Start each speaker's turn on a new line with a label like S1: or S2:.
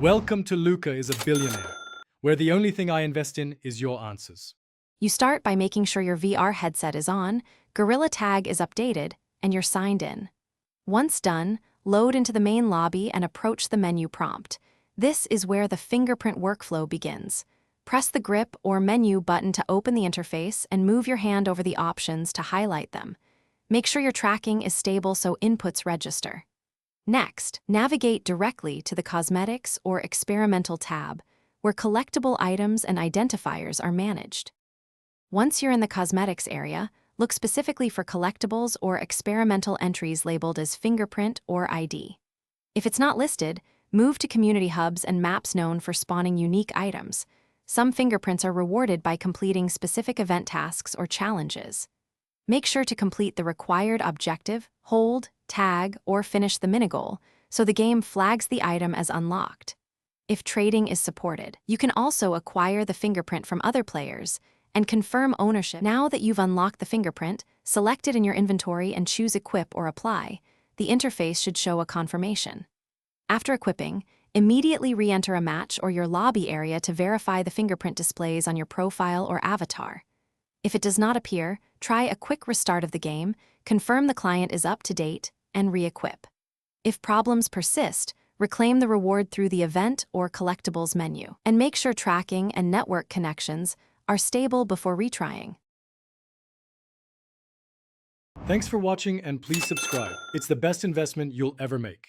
S1: Welcome to Luca is a Billionaire, where the only thing I invest in is your answers.
S2: You start by making sure your VR headset is on, Gorilla Tag is updated, and you're signed in. Once done, load into the main lobby and approach the menu prompt. This is where the fingerprint workflow begins. Press the grip or menu button to open the interface and move your hand over the options to highlight them. Make sure your tracking is stable so inputs register. Next, navigate directly to the Cosmetics or Experimental tab, where collectible items and identifiers are managed. Once you're in the Cosmetics area, look specifically for collectibles or experimental entries labeled as Fingerprint or ID. If it's not listed, move to community hubs and maps known for spawning unique items. Some fingerprints are rewarded by completing specific event tasks or challenges. Make sure to complete the required objective, hold, tag, or finish the mini-goal, so the game flags the item as unlocked. If trading is supported, you can also acquire the fingerprint from other players and confirm ownership. Now that you've unlocked the fingerprint, select it in your inventory and choose Equip or Apply. The interface should show a confirmation. After equipping, immediately re-enter a match or your lobby area to verify the fingerprint displays on your profile or avatar. If it does not appear, try a quick restart of the game, confirm the client is up to date, and re-equip. If problems persist, reclaim the reward through the Event or Collectibles menu, and make sure tracking and network connections are stable before retrying.
S1: Thanks for watching and please subscribe. It's the best investment you'll ever make.